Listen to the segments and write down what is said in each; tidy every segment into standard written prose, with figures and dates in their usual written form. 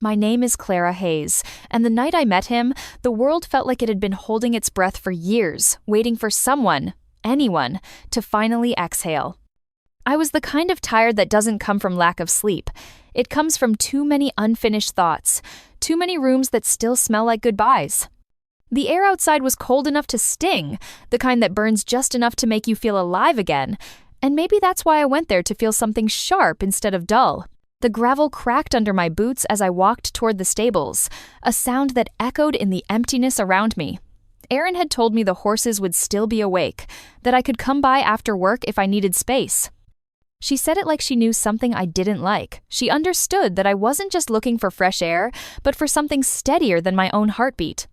My name is Clara Hayes, and the night I met him, the world felt like it had been holding its breath for years, waiting for someone, anyone, to finally exhale. I was the kind of tired that doesn't come from lack of sleep. It comes from too many unfinished thoughts, too many rooms that still smell like goodbyes. The air outside was cold enough to sting, the kind that burns just enough to make you feel alive again, and maybe that's why I went there to feel something sharp instead of dull. The gravel cracked under my boots as I walked toward the stables, a sound that echoed in the emptiness around me. Erin had told me the horses would still be awake, that I could come by after work if I needed space. She said it like she knew something I didn't like. She understood that I wasn't just looking for fresh air, but for something steadier than my own heartbeat.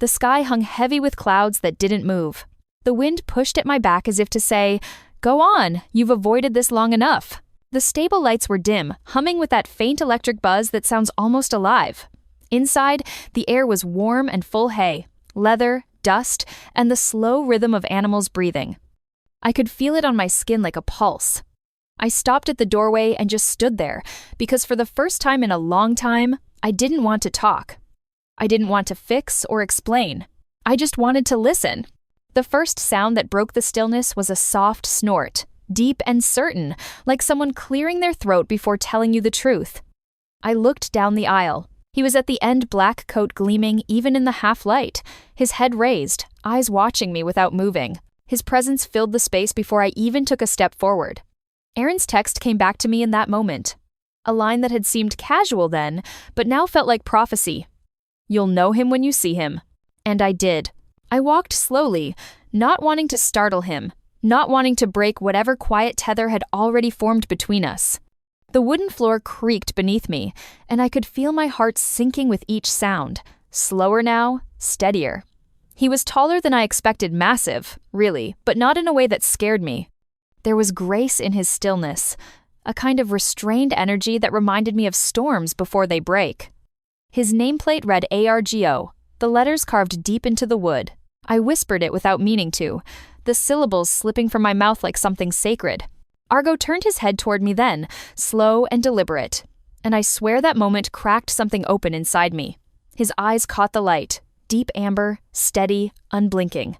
The sky hung heavy with clouds that didn't move. The wind pushed at my back as if to say, "Go on, you've avoided this long enough." The stable lights were dim, humming with that faint electric buzz that sounds almost alive. Inside, the air was warm and full hay, leather, dust, and the slow rhythm of animals breathing. I could feel it on my skin like a pulse. I stopped at the doorway and just stood there, because for the first time in a long time, I didn't want to talk. I didn't want to fix or explain. I just wanted to listen. The first sound that broke the stillness was a soft snort, deep and certain, like someone clearing their throat before telling you the truth. I looked down the aisle. He was at the end, black coat gleaming even in the half-light, his head raised, eyes watching me without moving. His presence filled the space before I even took a step forward. Erin's text came back to me in that moment. A line that had seemed casual then, but now felt like prophecy. "You'll know him when you see him." And I did. I walked slowly, not wanting to startle him, not wanting to break whatever quiet tether had already formed between us. The wooden floor creaked beneath me, and I could feel my heart sinking with each sound, slower now, steadier. He was taller than I expected, massive, really, but not in a way that scared me. There was grace in his stillness, a kind of restrained energy that reminded me of storms before they break. His nameplate read ARGO, the letters carved deep into the wood. I whispered it without meaning to, the syllables slipping from my mouth like something sacred. Argo turned his head toward me then, slow and deliberate, and I swear that moment cracked something open inside me. His eyes caught the light, deep amber, steady, unblinking.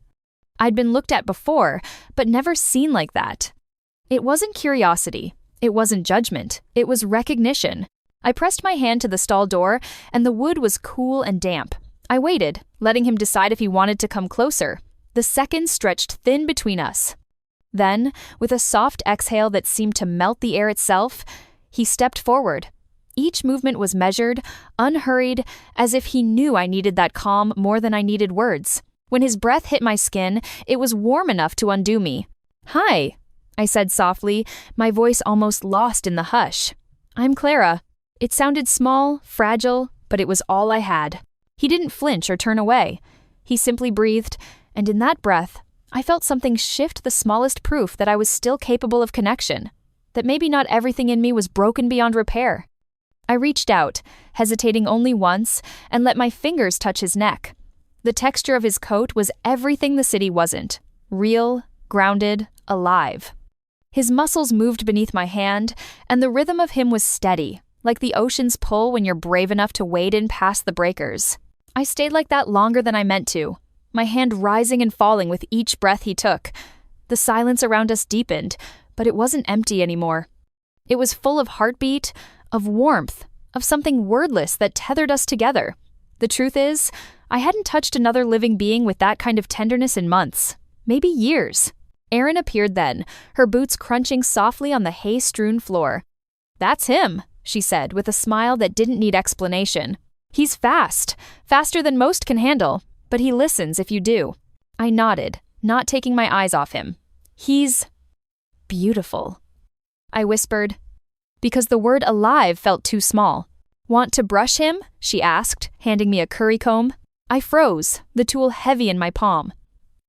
I'd been looked at before, but never seen like that. It wasn't curiosity. It wasn't judgment. It was recognition. I pressed my hand to the stall door, and the wood was cool and damp. I waited, letting him decide if he wanted to come closer. The seconds stretched thin between us. Then, with a soft exhale that seemed to melt the air itself, he stepped forward. Each movement was measured, unhurried, as if he knew I needed that calm more than I needed words. When his breath hit my skin, it was warm enough to undo me. "Hi," I said softly, my voice almost lost in the hush. "I'm Clara." It sounded small, fragile, but it was all I had. He didn't flinch or turn away. He simply breathed, and in that breath, I felt something shift the smallest proof that I was still capable of connection, that maybe not everything in me was broken beyond repair. I reached out, hesitating only once, and let my fingers touch his neck. The texture of his coat was everything the city wasn't. Real, grounded, alive. His muscles moved beneath my hand, and the rhythm of him was steady, like the ocean's pull when you're brave enough to wade in past the breakers. I stayed like that longer than I meant to, my hand rising and falling with each breath he took. The silence around us deepened, but it wasn't empty anymore. It was full of heartbeat, of warmth, of something wordless that tethered us together. The truth is, I hadn't touched another living being with that kind of tenderness in months, maybe years. Erin appeared then, her boots crunching softly on the hay-strewn floor. "That's him," she said with a smile that didn't need explanation. "He's fast, faster than most can handle, but he listens if you do." I nodded, not taking my eyes off him. "He's beautiful," I whispered, because the word alive felt too small. "Want to brush him?" she asked, handing me a curry comb. I froze, the tool heavy in my palm.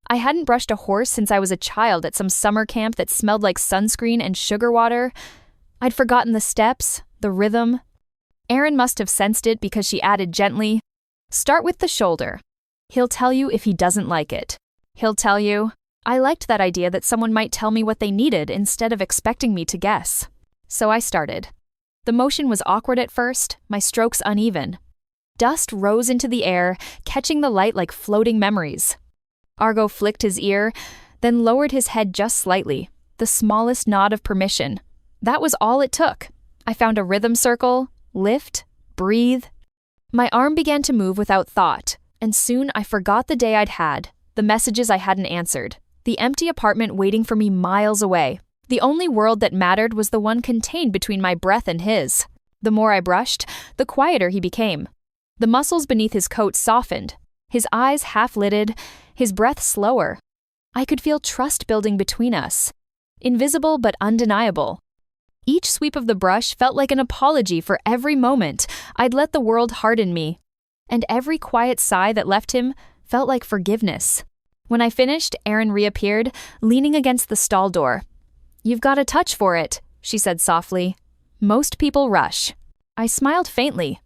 I hadn't brushed a horse since I was a child at some summer camp that smelled like sunscreen and sugar water. I'd forgotten the steps, the rhythm. Erin must have sensed it because she added gently, "Start with the shoulder. He'll tell you if he doesn't like it. He'll tell you." I liked that idea that someone might tell me what they needed instead of expecting me to guess. So I started. The motion was awkward at first, my strokes uneven. Dust rose into the air, catching the light like floating memories. Argo flicked his ear, then lowered his head just slightly, the smallest nod of permission. That was all it took. I found a rhythm circle, lift, breathe. My arm began to move without thought, and soon I forgot the day I'd had, the messages I hadn't answered, the empty apartment waiting for me miles away. The only world that mattered was the one contained between my breath and his. The more I brushed, the quieter he became. The muscles beneath his coat softened, his eyes half-lidded, his breath slower. I could feel trust building between us, invisible but undeniable. Each sweep of the brush felt like an apology for every moment I'd let the world harden me, and every quiet sigh that left him felt like forgiveness. When I finished, Erin reappeared, leaning against the stall door. "You've got a touch for it," she said softly. "Most people rush." I smiled faintly.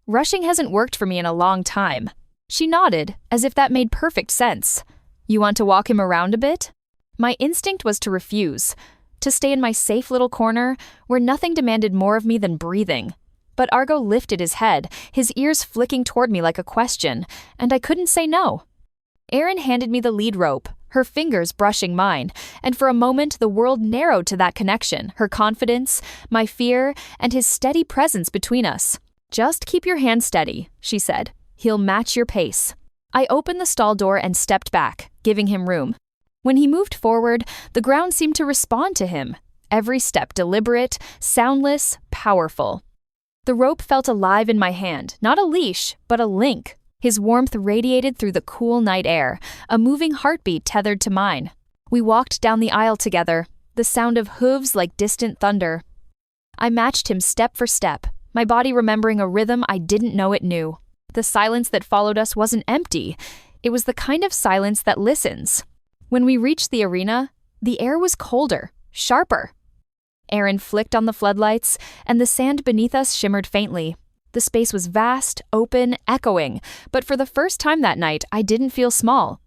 "Rushing hasn't worked for me in a long time." She nodded, as if that made perfect sense. "You want to walk him around a bit?" My instinct was to refuse, to stay in my safe little corner where nothing demanded more of me than breathing. But Argo lifted his head, his ears flicking toward me like a question, and I couldn't say no. Erin handed me the lead rope, her fingers brushing mine, and for a moment the world narrowed to that connection, her confidence, my fear, and his steady presence between us. "Just keep your hand steady," she said. "He'll match your pace." I opened the stall door and stepped back, giving him room. When he moved forward, the ground seemed to respond to him, every step deliberate, soundless, powerful. The rope felt alive in my hand, not a leash, but a link. His warmth radiated through the cool night air, a moving heartbeat tethered to mine. We walked down the aisle together, the sound of hooves like distant thunder. I matched him step for step, my body remembering a rhythm I didn't know it knew. The silence that followed us wasn't empty. It was the kind of silence that listens. When we reached the arena, the air was colder, sharper. Erin flicked on the floodlights, and the sand beneath us shimmered faintly. The space was vast, open, echoing, but for the first time that night, I didn't feel small.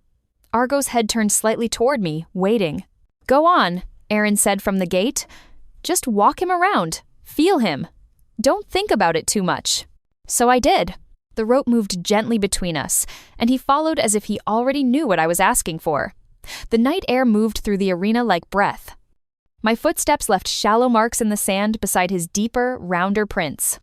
Argo's head turned slightly toward me, waiting. "Go on," Erin said from the gate. "Just walk him around. Feel him. Don't think about it too much." So I did. The rope moved gently between us, and he followed as if he already knew what I was asking for. The night air moved through the arena like breath. My footsteps left shallow marks in the sand beside his deeper, rounder prints.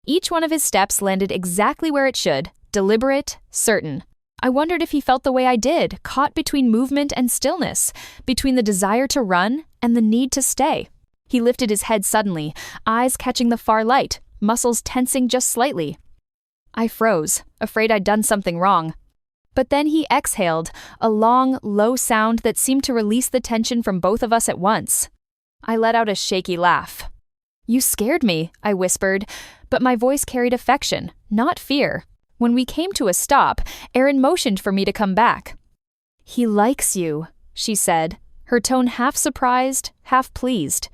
Each one of his steps landed exactly where it should, deliberate, certain. I wondered if he felt the way I did, caught between movement and stillness, between the desire to run and the need to stay. He lifted his head suddenly, eyes catching the far light, muscles tensing just slightly. I froze, afraid I'd done something wrong. But then he exhaled, a long, low sound that seemed to release the tension from both of us at once. I let out a shaky laugh. "You scared me," I whispered, but my voice carried affection, not fear. When we came to a stop, Erin motioned for me to come back. "He likes you," she said, her tone half surprised, half pleased.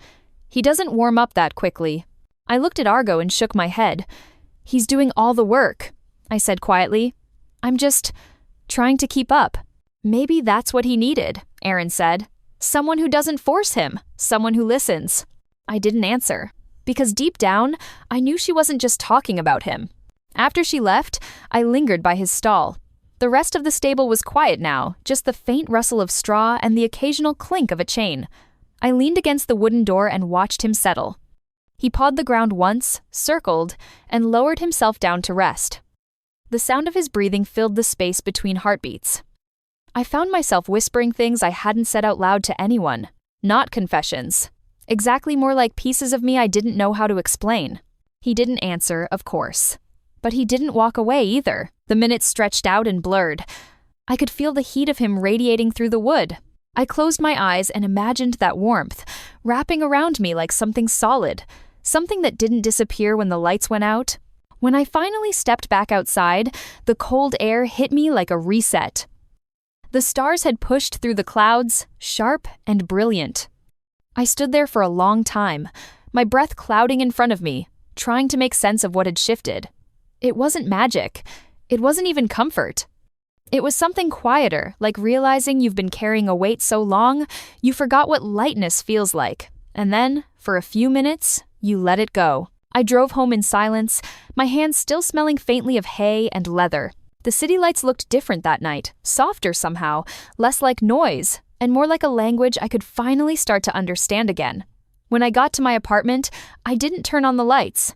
"He doesn't warm up that quickly." I looked at Argo and shook my head. "He's doing all the work," I said quietly. "I'm just trying to keep up." "Maybe that's what he needed," Erin said. "Someone who doesn't force him, someone who listens." I didn't answer, because deep down, I knew she wasn't just talking about him. After she left, I lingered by his stall. The rest of the stable was quiet now, just the faint rustle of straw and the occasional clink of a chain. I leaned against the wooden door and watched him settle. He pawed the ground once, circled, and lowered himself down to rest. The sound of his breathing filled the space between heartbeats. I found myself whispering things I hadn't said out loud to anyone. Not confessions. Exactly more like pieces of me I didn't know how to explain. He didn't answer, of course. But he didn't walk away either. The minutes stretched out and blurred. I could feel the heat of him radiating through the wood. I closed my eyes and imagined that warmth, wrapping around me like something solid, something that didn't disappear when the lights went out. When I finally stepped back outside, the cold air hit me like a reset. The stars had pushed through the clouds, sharp and brilliant. I stood there for a long time, my breath clouding in front of me, trying to make sense of what had shifted. It wasn't magic. It wasn't even comfort. It was something quieter, like realizing you've been carrying a weight so long, you forgot what lightness feels like. And then, for a few minutes, you let it go. I drove home in silence, my hands still smelling faintly of hay and leather. The city lights looked different that night, softer somehow, less like noise, and more like a language I could finally start to understand again. When I got to my apartment, I didn't turn on the lights.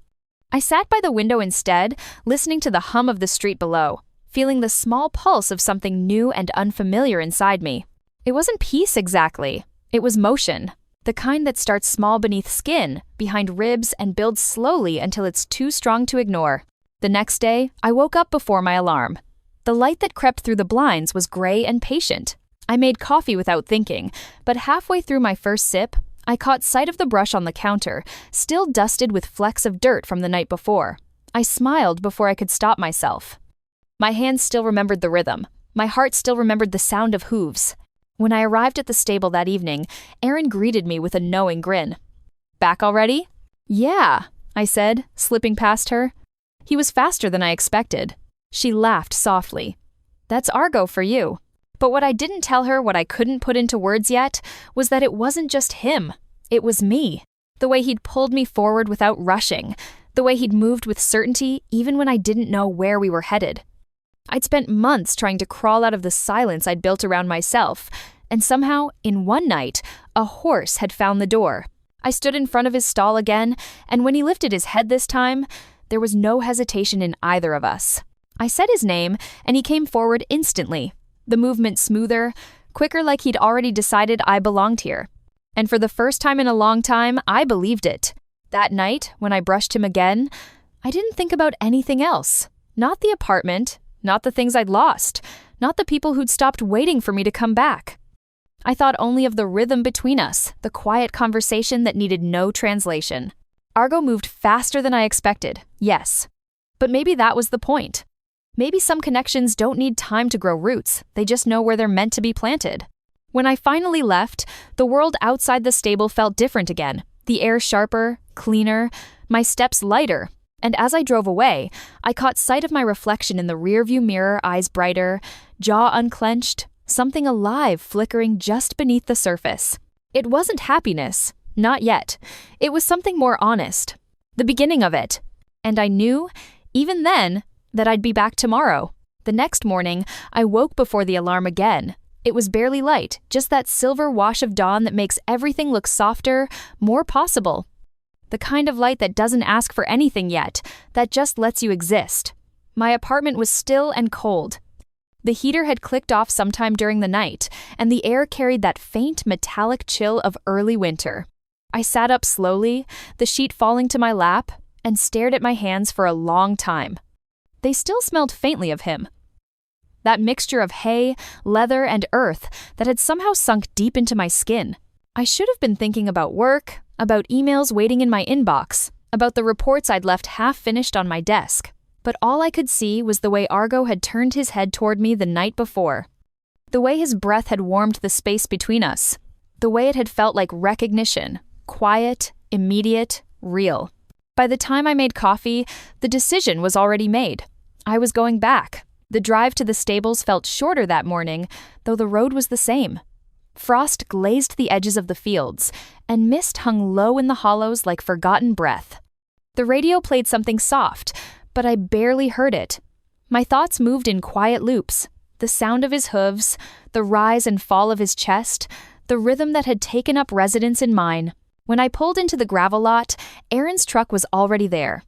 I sat by the window instead, listening to the hum of the street below, feeling the small pulse of something new and unfamiliar inside me. It wasn't peace exactly, it was motion. The kind that starts small beneath skin, behind ribs, and builds slowly until it's too strong to ignore. The next day, I woke up before my alarm. The light that crept through the blinds was gray and patient. I made coffee without thinking, but halfway through my first sip, I caught sight of the brush on the counter, still dusted with flecks of dirt from the night before. I smiled before I could stop myself. My hands still remembered the rhythm. My heart still remembered the sound of hooves. When I arrived at the stable that evening, Aaron greeted me with a knowing grin. "Back already?" "Yeah," I said, slipping past her. He was faster than I expected. She laughed softly. "That's Argo for you." But what I didn't tell her, what I couldn't put into words yet, was that it wasn't just him. It was me. The way he'd pulled me forward without rushing. The way he'd moved with certainty even when I didn't know where we were headed. I'd spent months trying to crawl out of the silence I'd built around myself, and somehow, in one night, a horse had found the door. I stood in front of his stall again, and when he lifted his head this time, there was no hesitation in either of us. I said his name, and he came forward instantly, the movement smoother, quicker, like he'd already decided I belonged here. And for the first time in a long time, I believed it. That night, when I brushed him again, I didn't think about anything else. Not the apartment, not the things I'd lost, not the people who'd stopped waiting for me to come back. I thought only of the rhythm between us, the quiet conversation that needed no translation. Argo moved faster than I expected, yes. But maybe that was the point. Maybe some connections don't need time to grow roots, they just know where they're meant to be planted. When I finally left, the world outside the stable felt different again. The air sharper, cleaner, my steps lighter. And as I drove away, I caught sight of my reflection in the rearview mirror, eyes brighter, jaw unclenched, something alive flickering just beneath the surface. It wasn't happiness, not yet. It was something more honest. The beginning of it. And I knew, even then, that I'd be back tomorrow. The next morning, I woke before the alarm again. It was barely light, just that silver wash of dawn that makes everything look softer, more possible. The kind of light that doesn't ask for anything yet, that just lets you exist. My apartment was still and cold. The heater had clicked off sometime during the night, and the air carried that faint metallic chill of early winter. I sat up slowly, the sheet falling to my lap, and stared at my hands for a long time. They still smelled faintly of him. That mixture of hay, leather, and earth that had somehow sunk deep into my skin. I should have been thinking about work, about emails waiting in my inbox, about the reports I'd left half-finished on my desk. But all I could see was the way Argo had turned his head toward me the night before. The way his breath had warmed the space between us. The way it had felt like recognition, quiet, immediate, real. By the time I made coffee, the decision was already made. I was going back. The drive to the stables felt shorter that morning, though the road was the same. Frost glazed the edges of the fields, and mist hung low in the hollows like forgotten breath. The radio played something soft, but I barely heard it. My thoughts moved in quiet loops. The sound of his hooves, the rise and fall of his chest, the rhythm that had taken up residence in mine. When I pulled into the gravel lot, Erin's truck was already there.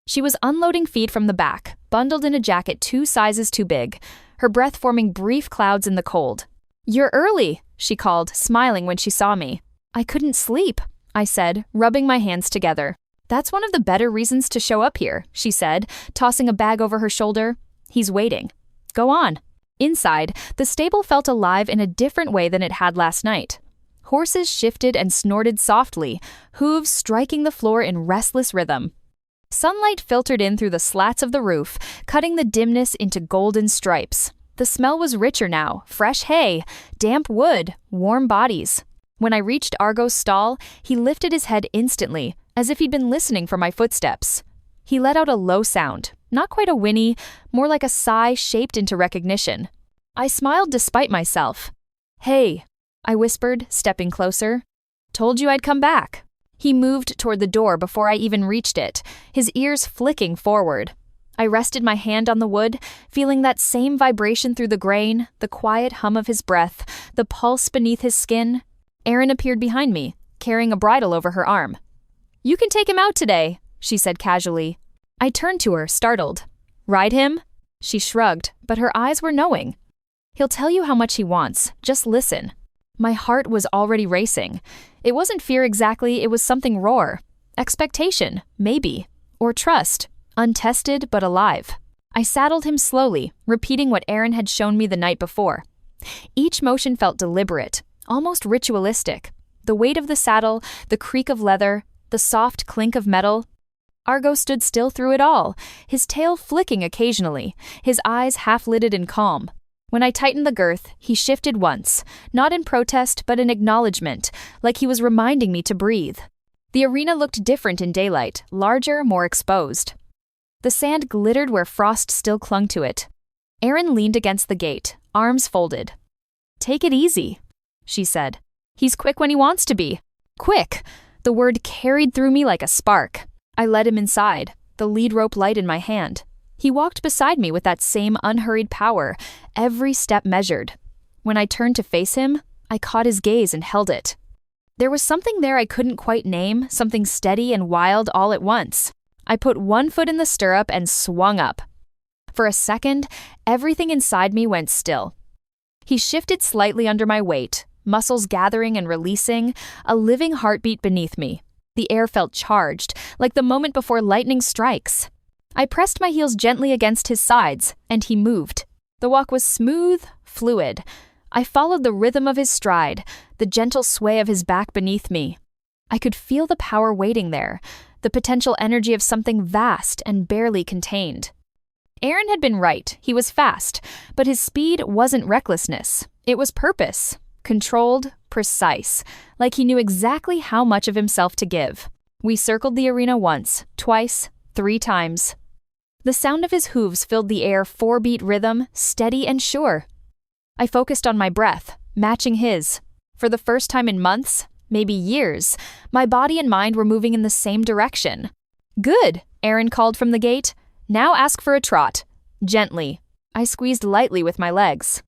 She was unloading feed from the back, bundled in a jacket 2 sizes too big, her breath forming brief clouds in the cold. "You're early," she called, smiling when she saw me. "I couldn't sleep," I said, rubbing my hands together. "That's one of the better reasons to show up here," she said, tossing a bag over her shoulder. "He's waiting. Go on." Inside, the stable felt alive in a different way than it had last night. Horses shifted and snorted softly, hooves striking the floor in restless rhythm. Sunlight filtered in through the slats of the roof, cutting the dimness into golden stripes. The smell was richer now, fresh hay, damp wood, warm bodies. When I reached Argo's stall, he lifted his head instantly, as if he'd been listening for my footsteps. He let out a low sound, not quite a whinny, more like a sigh shaped into recognition. I smiled despite myself. "Hey," I whispered, stepping closer. "Told you I'd come back." He moved toward the door before I even reached it, his ears flicking forward. I rested my hand on the wood, feeling that same vibration through the grain, the quiet hum of his breath, the pulse beneath his skin. Erin appeared behind me, carrying a bridle over her arm. "You can take him out today," she said casually. I turned to her, startled. "Ride him?" She shrugged, but her eyes were knowing. "He'll tell you how much he wants. Just listen." My heart was already racing. It wasn't fear exactly, it was something raw. Expectation, maybe. Or trust. Untested but alive. I saddled him slowly, repeating what Erin had shown me the night before. Each motion felt deliberate, almost ritualistic. The weight of the saddle, the creak of leather, the soft clink of metal. Argo stood still through it all, his tail flicking occasionally, his eyes half-lidded in calm. When I tightened the girth, he shifted once, not in protest but in acknowledgement, like he was reminding me to breathe. The arena looked different in daylight, larger, more exposed. The sand glittered where frost still clung to it. Erin leaned against the gate, arms folded. "Take it easy," she said. "He's quick when he wants to be." Quick! The word carried through me like a spark. I led him inside, the lead rope light in my hand. He walked beside me with that same unhurried power, every step measured. When I turned to face him, I caught his gaze and held it. There was something there I couldn't quite name, something steady and wild all at once. I put one foot in the stirrup and swung up. For a second, everything inside me went still. He shifted slightly under my weight, muscles gathering and releasing, a living heartbeat beneath me. The air felt charged, like the moment before lightning strikes. I pressed my heels gently against his sides, and he moved. The walk was smooth, fluid. I followed the rhythm of his stride, the gentle sway of his back beneath me. I could feel the power waiting there, the potential energy of something vast and barely contained. Erin had been right, he was fast, but his speed wasn't recklessness. It was purpose, controlled, precise, like he knew exactly how much of himself to give. We circled the arena once, twice, 3 times. The sound of his hooves filled the air 4-beat rhythm, steady and sure. I focused on my breath, matching his. For the first time in months, maybe years, my body and mind were moving in the same direction. "Good," Erin called from the gate. "Now ask for a trot." Gently. I squeezed lightly with my legs.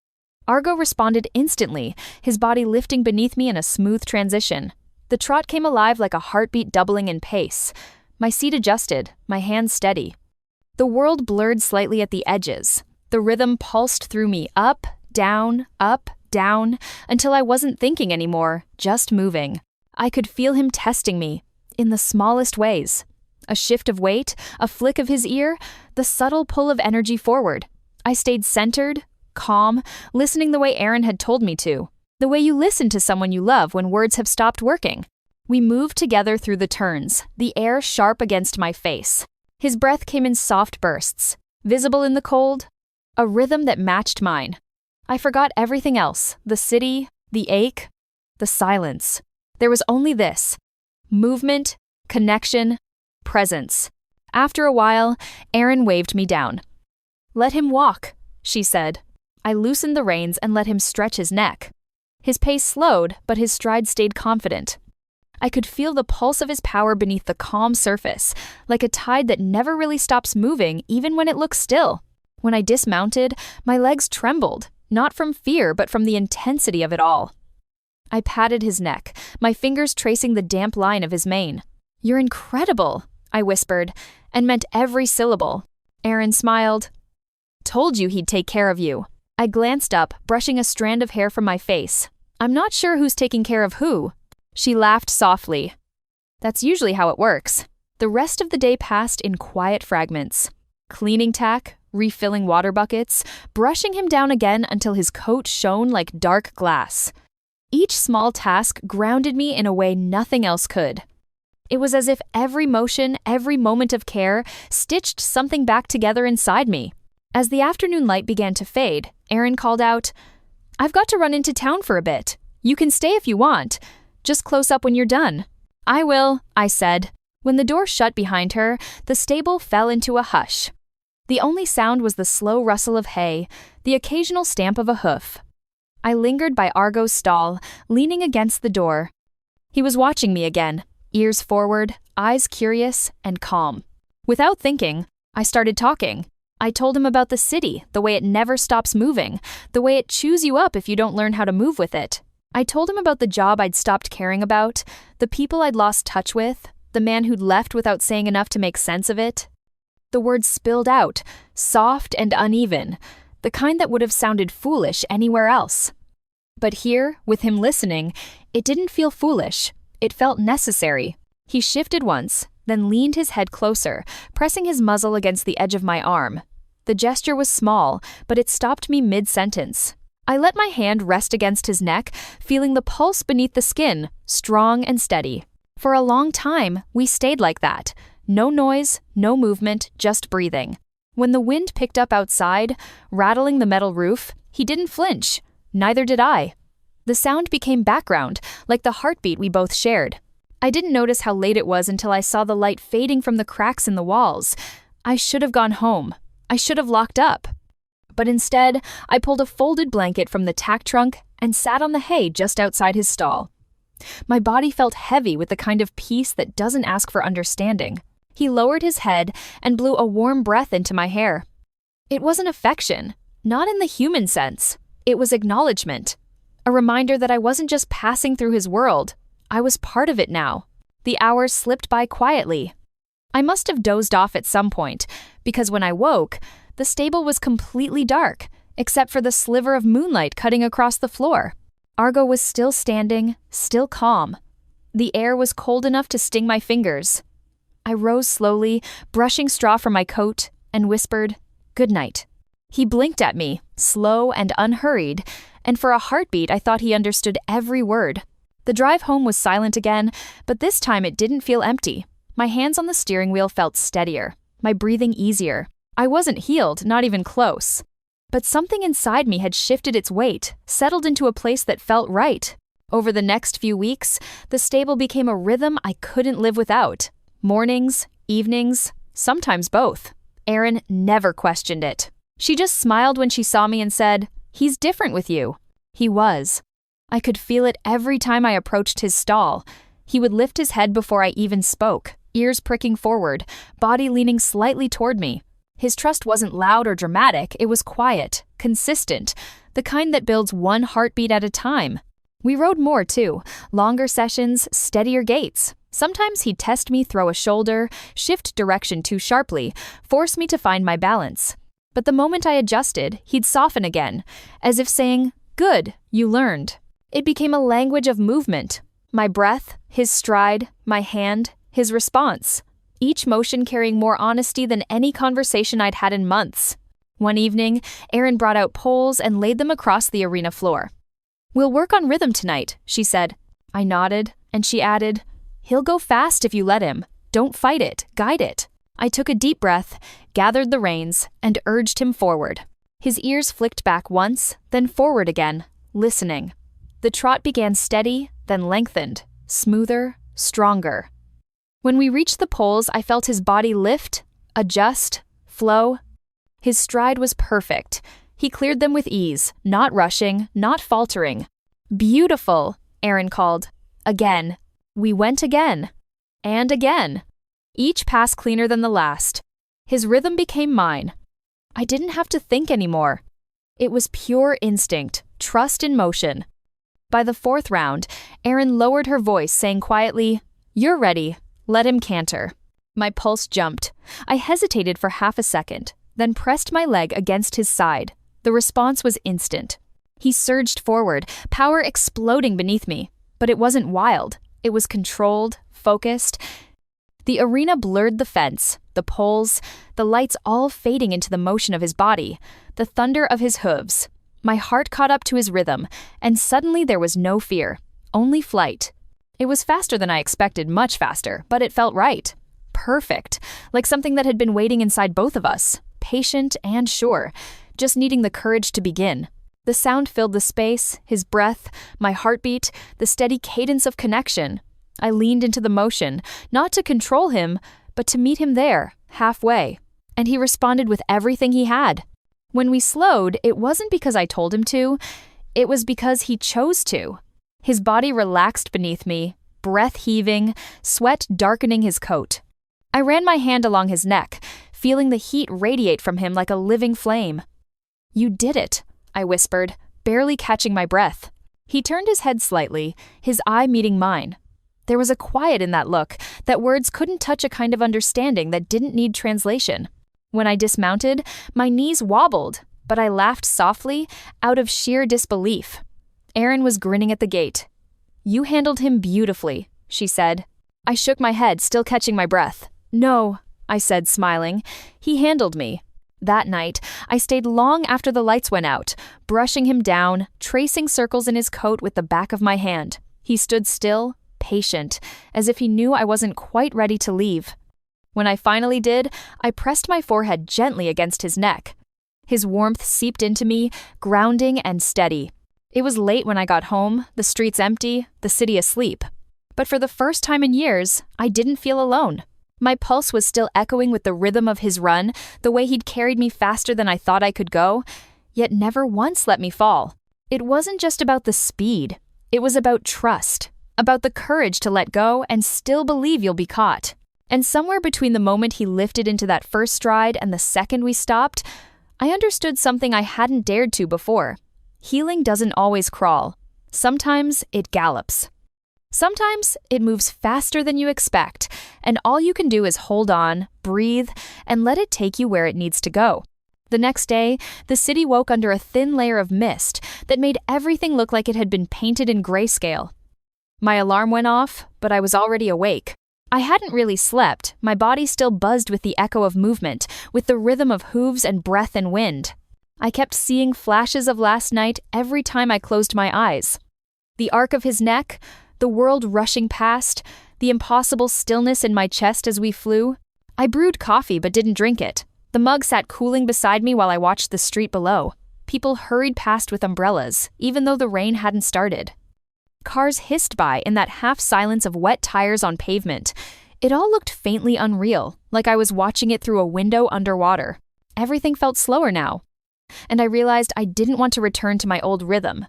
Argo responded instantly, his body lifting beneath me in a smooth transition. The trot came alive like a heartbeat doubling in pace. My seat adjusted, my hands steady. The world blurred slightly at the edges. The rhythm pulsed through me up, down, until I wasn't thinking anymore, just moving. I could feel him testing me, in the smallest ways. A shift of weight, a flick of his ear, the subtle pull of energy forward. I stayed centered, calm, listening the way Erin had told me to. The way you listen to someone you love when words have stopped working. We moved together through the turns, the air sharp against my face. His breath came in soft bursts, visible in the cold, a rhythm that matched mine. I forgot everything else, the city, the ache, the silence. There was only this: movement, connection, presence. After a while, Erin waved me down. "Let him walk," she said. I loosened the reins and let him stretch his neck. His pace slowed, but his stride stayed confident. I could feel the pulse of his power beneath the calm surface, like a tide that never really stops moving even when it looks still. When I dismounted, my legs trembled, not from fear but from the intensity of it all. I patted his neck, my fingers tracing the damp line of his mane. "You're incredible," I whispered, and meant every syllable. Erin smiled. "Told you he'd take care of you." I glanced up, brushing a strand of hair from my face. "I'm not sure who's taking care of who." She laughed softly. "That's usually how it works." The rest of the day passed in quiet fragments. Cleaning tack, refilling water buckets, brushing him down again until his coat shone like dark glass. Each small task grounded me in a way nothing else could. It was as if every motion, every moment of care, stitched something back together inside me. As the afternoon light began to fade, Erin called out, "I've got to run into town for a bit. You can stay if you want. Just close up when you're done." "I will," I said. When the door shut behind her, the stable fell into a hush. The only sound was the slow rustle of hay, the occasional stamp of a hoof. I lingered by Argo's stall, leaning against the door. He was watching me again, ears forward, eyes curious and calm. Without thinking, I started talking. I told him about the city, the way it never stops moving, the way it chews you up if you don't learn how to move with it. I told him about the job I'd stopped caring about, the people I'd lost touch with, the man who'd left without saying enough to make sense of it. The words spilled out, soft and uneven, the kind that would have sounded foolish anywhere else. But here, with him listening, it didn't feel foolish. It felt necessary. He shifted once, then leaned his head closer, pressing his muzzle against the edge of my arm. The gesture was small, but it stopped me mid-sentence. I let my hand rest against his neck, feeling the pulse beneath the skin, strong and steady. For a long time, we stayed like that. No noise, no movement, just breathing. When the wind picked up outside, rattling the metal roof, he didn't flinch. Neither did I. The sound became background, like the heartbeat we both shared. I didn't notice how late it was until I saw the light fading from the cracks in the walls. I should have gone home. I should have locked up. But instead, I pulled a folded blanket from the tack trunk and sat on the hay just outside his stall. My body felt heavy with the kind of peace that doesn't ask for understanding. He lowered his head and blew a warm breath into my hair. It wasn't affection, not in the human sense. It was acknowledgement. A reminder that I wasn't just passing through his world. I was part of it now. The hours slipped by quietly. I must have dozed off at some point, because when I woke, the stable was completely dark, except for the sliver of moonlight cutting across the floor. Argo was still standing, still calm. The air was cold enough to sting my fingers. I rose slowly, brushing straw from my coat, and whispered, "Good night." He blinked at me, slow and unhurried, and for a heartbeat I thought he understood every word. The drive home was silent again, but this time it didn't feel empty. My hands on the steering wheel felt steadier, my breathing easier. I wasn't healed, not even close. But something inside me had shifted its weight, settled into a place that felt right. Over the next few weeks, the stable became a rhythm I couldn't live without. Mornings, evenings, sometimes both. Erin never questioned it. She just smiled when she saw me and said, "He's different with you." He was. I could feel it every time I approached his stall. He would lift his head before I even spoke, ears pricking forward, body leaning slightly toward me. His trust wasn't loud or dramatic, it was quiet, consistent, the kind that builds one heartbeat at a time. We rode more too, longer sessions, steadier gaits. Sometimes he'd test me, throw a shoulder, shift direction too sharply, force me to find my balance. But the moment I adjusted, he'd soften again, as if saying, "Good, you learned." It became a language of movement. My breath, his stride, my hand, his response. Each motion carrying more honesty than any conversation I'd had in months. One evening, Erin brought out poles and laid them across the arena floor. "We'll work on rhythm tonight," she said. I nodded, and she added, "He'll go fast if you let him. Don't fight it, guide it." I took a deep breath, gathered the reins, and urged him forward. His ears flicked back once, then forward again, listening. The trot began steady, then lengthened, smoother, stronger. When we reached the poles, I felt his body lift, adjust, flow. His stride was perfect. He cleared them with ease, not rushing, not faltering. "Beautiful," Erin called. Again. We went again. And again. Each pass cleaner than the last. His rhythm became mine. I didn't have to think anymore. It was pure instinct, trust in motion. By the fourth round, Erin lowered her voice, saying quietly, "You're ready. Let him canter." My pulse jumped. I hesitated for half a second, then pressed my leg against his side. The response was instant. He surged forward, power exploding beneath me. But it wasn't wild. It was controlled, focused. The arena blurred the fence, the poles, the lights all fading into the motion of his body, the thunder of his hooves. My heart caught up to his rhythm, and suddenly there was no fear, only flight. It was faster than I expected, much faster, but it felt right. Perfect, like something that had been waiting inside both of us, patient and sure, just needing the courage to begin. The sound filled the space, his breath, my heartbeat, the steady cadence of connection. I leaned into the motion, not to control him, but to meet him there, halfway. And he responded with everything he had. When we slowed, it wasn't because I told him to, it was because he chose to. His body relaxed beneath me, breath heaving, sweat darkening his coat. I ran my hand along his neck, feeling the heat radiate from him like a living flame. "You did it," I whispered, barely catching my breath. He turned his head slightly, his eye meeting mine. There was a quiet in that look that words couldn't touch, a kind of understanding that didn't need translation. When I dismounted, my knees wobbled, but I laughed softly, out of sheer disbelief. Erin was grinning at the gate. "You handled him beautifully," she said. I shook my head, still catching my breath. "No," I said, smiling. "He handled me." That night, I stayed long after the lights went out, brushing him down, tracing circles in his coat with the back of my hand. He stood still, patient, as if he knew I wasn't quite ready to leave. When I finally did, I pressed my forehead gently against his neck. His warmth seeped into me, grounding and steady. It was late when I got home, the streets empty, the city asleep. But for the first time in years, I didn't feel alone. My pulse was still echoing with the rhythm of his run, the way he'd carried me faster than I thought I could go, yet never once let me fall. It wasn't just about the speed. It was about trust, about the courage to let go and still believe you'll be caught. And somewhere between the moment he lifted into that first stride and the second we stopped, I understood something I hadn't dared to before. Healing doesn't always crawl. Sometimes it gallops. Sometimes it moves faster than you expect, and all you can do is hold on, breathe, and let it take you where it needs to go. The next day, the city woke under a thin layer of mist that made everything look like it had been painted in grayscale. My alarm went off, but I was already awake. I hadn't really slept, my body still buzzed with the echo of movement, with the rhythm of hooves and breath and wind. I kept seeing flashes of last night every time I closed my eyes. The arc of his neck, the world rushing past, the impossible stillness in my chest as we flew. I brewed coffee but didn't drink it. The mug sat cooling beside me while I watched the street below. People hurried past with umbrellas, even though the rain hadn't started. Cars hissed by in that half-silence of wet tires on pavement. It all looked faintly unreal, like I was watching it through a window underwater. Everything felt slower now. And I realized I didn't want to return to my old rhythm.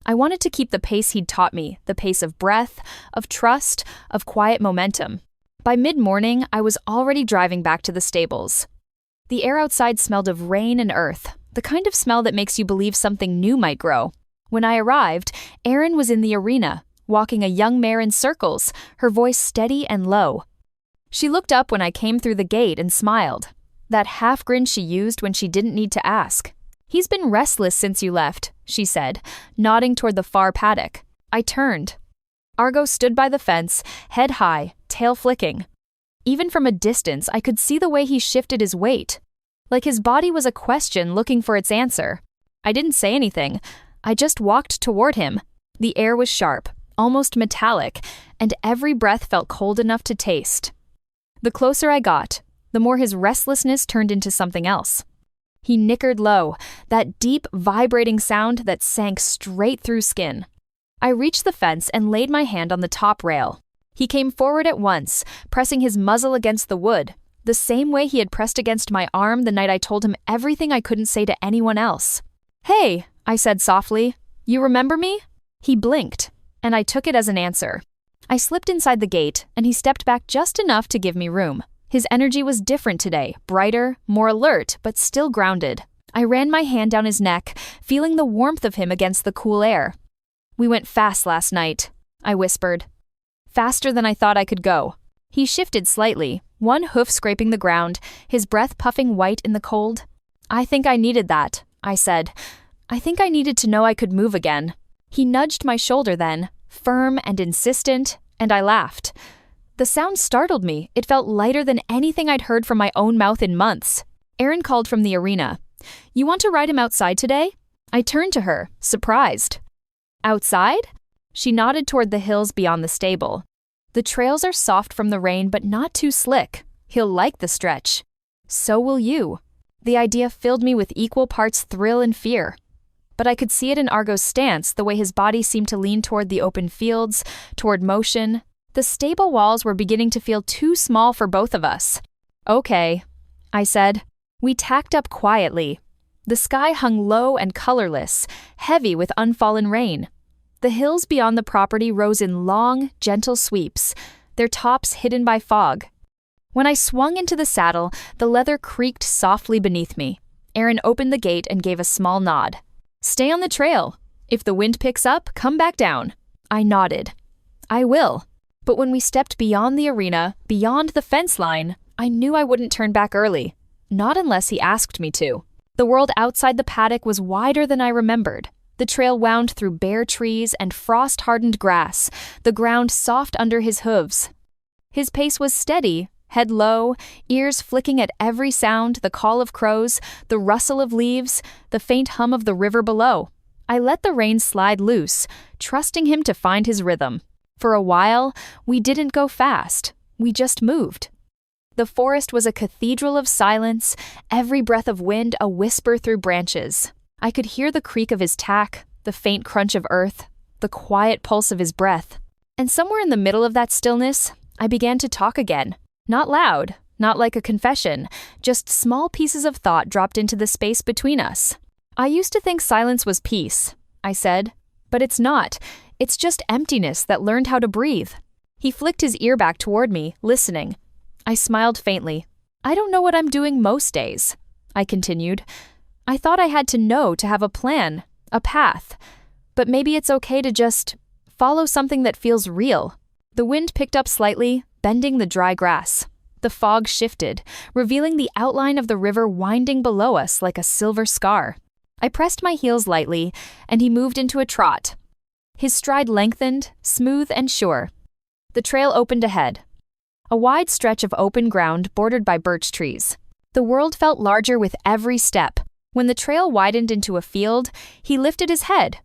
I wanted to keep the pace he'd taught me, the pace of breath, of trust, of quiet momentum. By mid-morning, I was already driving back to the stables. The air outside smelled of rain and earth, the kind of smell that makes you believe something new might grow. When I arrived, Erin was in the arena, walking a young mare in circles, her voice steady and low. She looked up when I came through the gate and smiled. That half grin she used when she didn't need to ask. "He's been restless since you left," she said, nodding toward the far paddock. I turned. Argo stood by the fence, head high, tail flicking. Even from a distance, I could see the way he shifted his weight, like his body was a question looking for its answer. I didn't say anything. I just walked toward him. The air was sharp, almost metallic, and every breath felt cold enough to taste. The closer I got, the more his restlessness turned into something else. He nickered low, that deep, vibrating sound that sank straight through skin. I reached the fence and laid my hand on the top rail. He came forward at once, pressing his muzzle against the wood, the same way he had pressed against my arm the night I told him everything I couldn't say to anyone else. "Hey," I said softly, "you remember me?" He blinked, and I took it as an answer. I slipped inside the gate, and he stepped back just enough to give me room. His energy was different today, brighter, more alert, but still grounded. I ran my hand down his neck, feeling the warmth of him against the cool air. "We went fast last night," I whispered. "Faster than I thought I could go." He shifted slightly, one hoof scraping the ground, his breath puffing white in the cold. "I think I needed that," I said. "I think I needed to know I could move again." He nudged my shoulder then, firm and insistent, and I laughed. The sound startled me. It felt lighter than anything I'd heard from my own mouth in months. Erin called from the arena. "You want to ride him outside today?" I turned to her, surprised. "Outside?" She nodded toward the hills beyond the stable. "The trails are soft from the rain, but not too slick. He'll like the stretch. So will you." The idea filled me with equal parts thrill and fear. But I could see it in Argo's stance, the way his body seemed to lean toward the open fields, toward motion. The stable walls were beginning to feel too small for both of us. "Okay," I said. We tacked up quietly. The sky hung low and colorless, heavy with unfallen rain. The hills beyond the property rose in long, gentle sweeps, their tops hidden by fog. When I swung into the saddle, the leather creaked softly beneath me. Aaron opened the gate and gave a small nod. "Stay on the trail. If the wind picks up, come back down." I nodded. "I will." But when we stepped beyond the arena, beyond the fence line, I knew I wouldn't turn back early. Not unless he asked me to. The world outside the paddock was wider than I remembered. The trail wound through bare trees and frost-hardened grass, the ground soft under his hooves. His pace was steady, head low, ears flicking at every sound, the call of crows, the rustle of leaves, the faint hum of the river below. I let the reins slide loose, trusting him to find his rhythm. For a while, we didn't go fast. We just moved. The forest was a cathedral of silence, every breath of wind a whisper through branches. I could hear the creak of his tack, the faint crunch of earth, the quiet pulse of his breath. And somewhere in the middle of that stillness, I began to talk again. Not loud, not like a confession, just small pieces of thought dropped into the space between us. "I used to think silence was peace," I said. "But it's not. It's just emptiness that learned how to breathe." He flicked his ear back toward me, listening. I smiled faintly. "I don't know what I'm doing most days," I continued. "I thought I had to know to have a plan, a path. But maybe it's okay to just follow something that feels real." The wind picked up slightly, bending the dry grass. The fog shifted, revealing the outline of the river winding below us like a silver scar. I pressed my heels lightly, and he moved into a trot. His stride lengthened, smooth and sure. The trail opened ahead. A wide stretch of open ground bordered by birch trees. The world felt larger with every step. When the trail widened into a field, he lifted his head,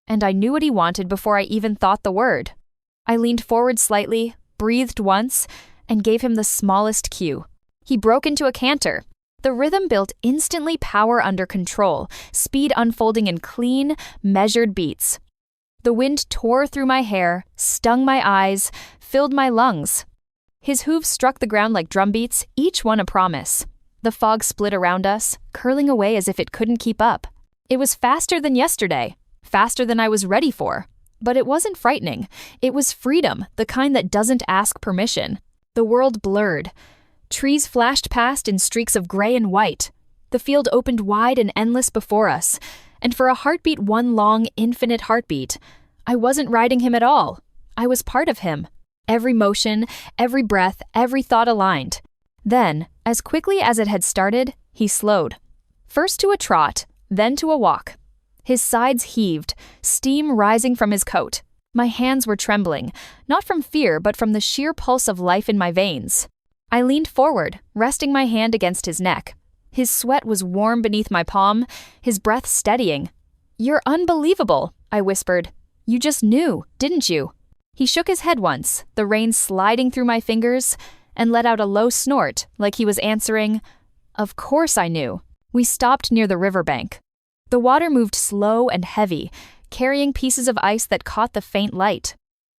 and I knew what he wanted before I even thought the word. I leaned forward slightly, breathed once, and gave him the smallest cue. He broke into a canter. The rhythm built instantly, power under control, speed unfolding in clean, measured beats. The wind tore through my hair, stung my eyes, filled my lungs. His hooves struck the ground like drumbeats, each one a promise. The fog split around us, curling away as if it couldn't keep up. It was faster than yesterday, faster than I was ready for. But it wasn't frightening. It was freedom, the kind that doesn't ask permission. The world blurred. Trees flashed past in streaks of gray and white. The field opened wide and endless before us, and for a heartbeat, one long, infinite heartbeat. I wasn't riding him at all. I was part of him. Every motion, every breath, every thought aligned. Then, as quickly as it had started, he slowed. First to a trot, then to a walk. His sides heaved, steam rising from his coat. My hands were trembling, not from fear but from the sheer pulse of life in my veins. I leaned forward, resting my hand against his neck. His sweat was warm beneath my palm, his breath steadying. "You're unbelievable," I whispered. "You just knew, didn't you?" He shook his head once, the reins sliding through my fingers, and let out a low snort, like he was answering, "Of course I knew." We stopped near the riverbank. The water moved slow and heavy, carrying pieces of ice that caught the faint light.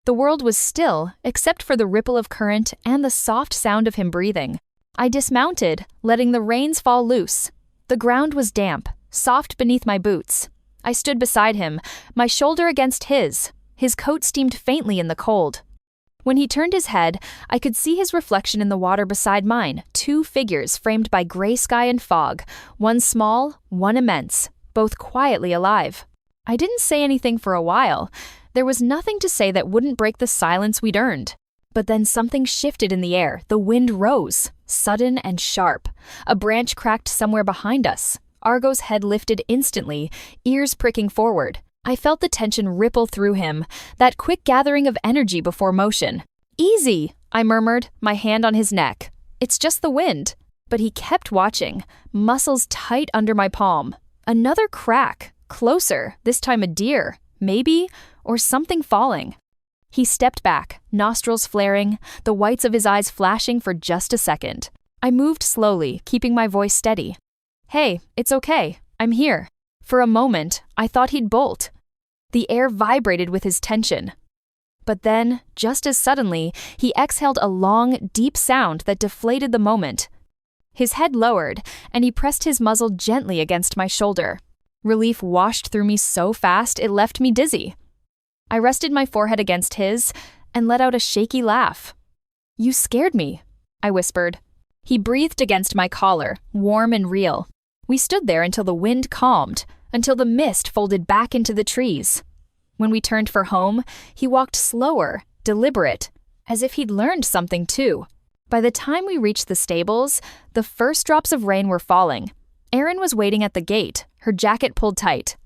The world was still, except for the ripple of current and the soft sound of him breathing. I dismounted, letting the reins fall loose. The ground was damp, soft beneath my boots. I stood beside him, my shoulder against his. His coat steamed faintly in the cold. When he turned his head, I could see his reflection in the water beside mine, two figures framed by gray sky and fog, one small, one immense, both quietly alive. I didn't say anything for a while. There was nothing to say that wouldn't break the silence we'd earned. But then something shifted in the air. The wind rose, sudden and sharp. A branch cracked somewhere behind us. Argo's head lifted instantly, ears pricking forward. I felt the tension ripple through him, that quick gathering of energy before motion. "Easy," I murmured, my hand on his neck. "It's just the wind." But he kept watching, muscles tight under my palm. Another crack, closer, this time a deer, maybe, or something falling. He stepped back, nostrils flaring, the whites of his eyes flashing for just a second. I moved slowly, keeping my voice steady. "Hey, it's okay, I'm here." For a moment, I thought he'd bolt. The air vibrated with his tension. But then, just as suddenly, he exhaled a long, deep sound that deflated the moment. His head lowered, and he pressed his muzzle gently against my shoulder. Relief washed through me so fast it left me dizzy. I rested my forehead against his and let out a shaky laugh. "You scared me," I whispered. He breathed against my collar, warm and real. We stood there until the wind calmed, until the mist folded back into the trees. When we turned for home, he walked slower, deliberate, as if he'd learned something too. By the time we reached the stables, the first drops of rain were falling. Erin was waiting at the gate, her jacket pulled tight.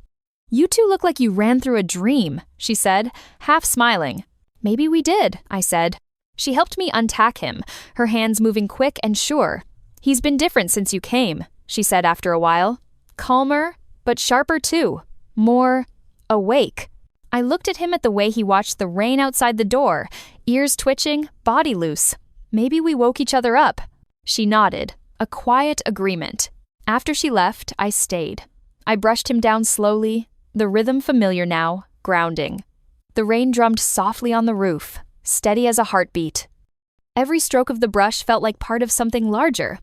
"You two look like you ran through a dream," she said, half smiling. "Maybe we did," I said. She helped me untack him, her hands moving quick and sure. "He's been different since you came," she said after a while. "Calmer, but sharper too. More awake." I looked at him at the way he watched the rain outside the door, ears twitching, body loose. Maybe we woke each other up. She nodded, a quiet agreement. After she left, I stayed. I brushed him down slowly, the rhythm familiar now, grounding. The rain drummed softly on the roof, steady as a heartbeat. Every stroke of the brush felt like part of something larger,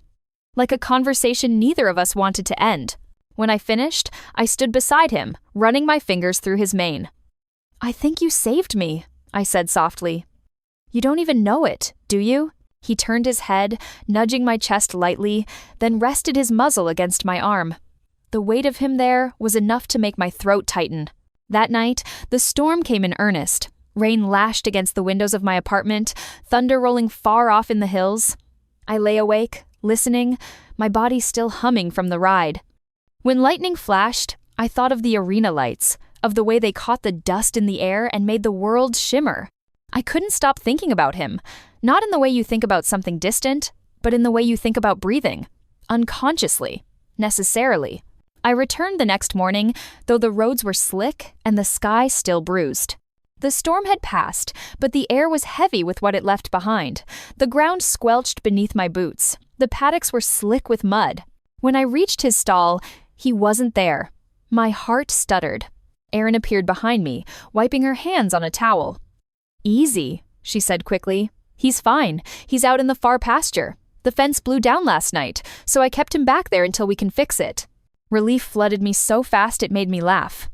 like a conversation neither of us wanted to end. When I finished, I stood beside him, running my fingers through his mane. "I think you saved me," I said softly. "You don't even know it, do you?" He turned his head, nudging my chest lightly, then rested his muzzle against my arm. The weight of him there was enough to make my throat tighten. That night, the storm came in earnest. Rain lashed against the windows of my apartment, thunder rolling far off in the hills. I lay awake, listening, my body still humming from the ride. When lightning flashed, I thought of the arena lights, of the way they caught the dust in the air and made the world shimmer. I couldn't stop thinking about him, not in the way you think about something distant, but in the way you think about breathing. Unconsciously, necessarily. I returned the next morning, though the roads were slick and the sky still bruised. The storm had passed, but the air was heavy with what it left behind. The ground squelched beneath my boots. The paddocks were slick with mud. When I reached his stall, he wasn't there. My heart stuttered. Erin appeared behind me, wiping her hands on a towel. "Easy," she said quickly. "He's fine. He's out in the far pasture. The fence blew down last night, so I kept him back there until we can fix it." Relief flooded me so fast it made me laugh.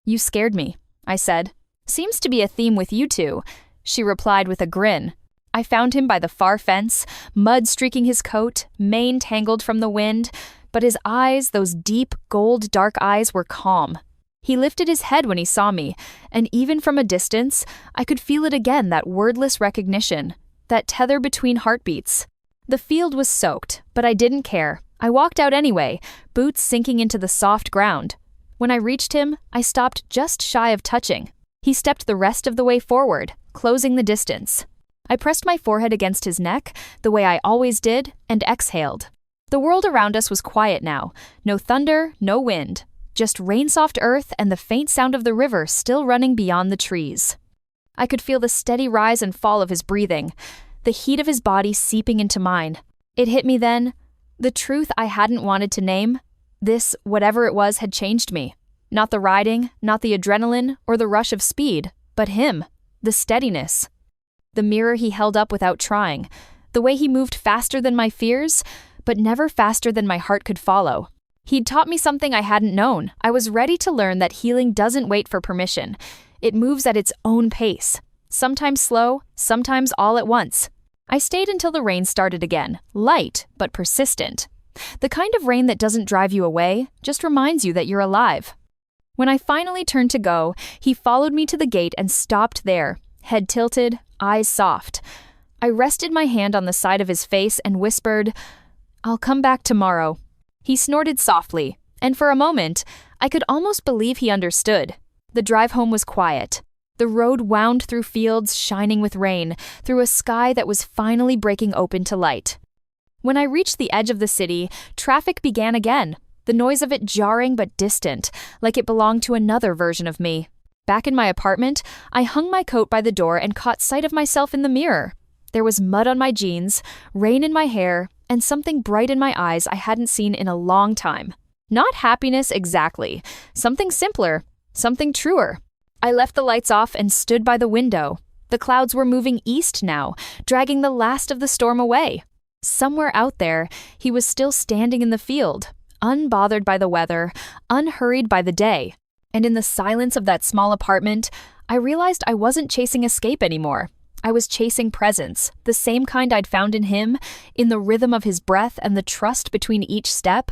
"You scared me," I said. "Seems to be a theme with you two," she replied with a grin. I found him by the far fence, mud streaking his coat, mane tangled from the wind, but his eyes, those deep, gold dark eyes, were calm. He lifted his head when he saw me, and even from a distance, I could feel it again, that wordless recognition, that tether between heartbeats. The field was soaked, but I didn't care. I walked out anyway, boots sinking into the soft ground. When I reached him, I stopped just shy of touching. He stepped the rest of the way forward, closing the distance. I pressed my forehead against his neck, the way I always did, and exhaled. The world around us was quiet now. No thunder, no wind. Just rain-soft earth and the faint sound of the river still running beyond the trees. I could feel the steady rise and fall of his breathing, the heat of his body seeping into mine. It hit me then. The truth I hadn't wanted to name, this, whatever it was, had changed me. Not the riding, not the adrenaline, or the rush of speed, but him, the steadiness. The mirror he held up without trying, the way he moved faster than my fears, but never faster than my heart could follow. He'd taught me something I hadn't known. I was ready to learn that healing doesn't wait for permission. It moves at its own pace, sometimes slow, sometimes all at once. I stayed until the rain started again, light but persistent. The kind of rain that doesn't drive you away, just reminds you that you're alive. When I finally turned to go, he followed me to the gate and stopped there, head tilted, eyes soft. I rested my hand on the side of his face and whispered, "I'll come back tomorrow." He snorted softly, and for a moment, I could almost believe he understood. The drive home was quiet. The road wound through fields shining with rain, through a sky that was finally breaking open to light. When I reached the edge of the city, traffic began again, the noise of it jarring but distant, like it belonged to another version of me. Back in my apartment, I hung my coat by the door and caught sight of myself in the mirror. There was mud on my jeans, rain in my hair, and something bright in my eyes I hadn't seen in a long time. Not happiness exactly, something simpler, something truer. I left the lights off and stood by the window. The clouds were moving east now, dragging the last of the storm away. Somewhere out there, he was still standing in the field, unbothered by the weather, unhurried by the day. And in the silence of that small apartment, I realized I wasn't chasing escape anymore. I was chasing presence, the same kind I'd found in him, in the rhythm of his breath and the trust between each step.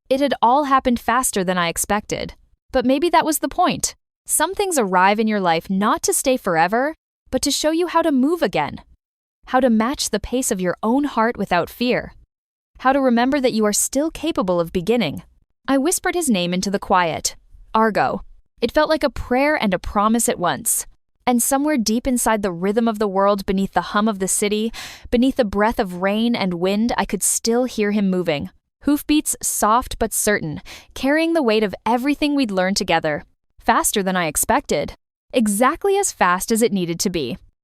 It had all happened faster than I expected. But maybe that was the point. Some things arrive in your life not to stay forever, but to show you how to move again. How to match the pace of your own heart without fear. How to remember that you are still capable of beginning. I whispered his name into the quiet. Argo. It felt like a prayer and a promise at once. And somewhere deep inside the rhythm of the world, beneath the hum of the city, beneath the breath of rain and wind, I could still hear him moving. Hoofbeats soft but certain, carrying the weight of everything we'd learned together. Faster than I expected. Exactly as fast as it needed to be.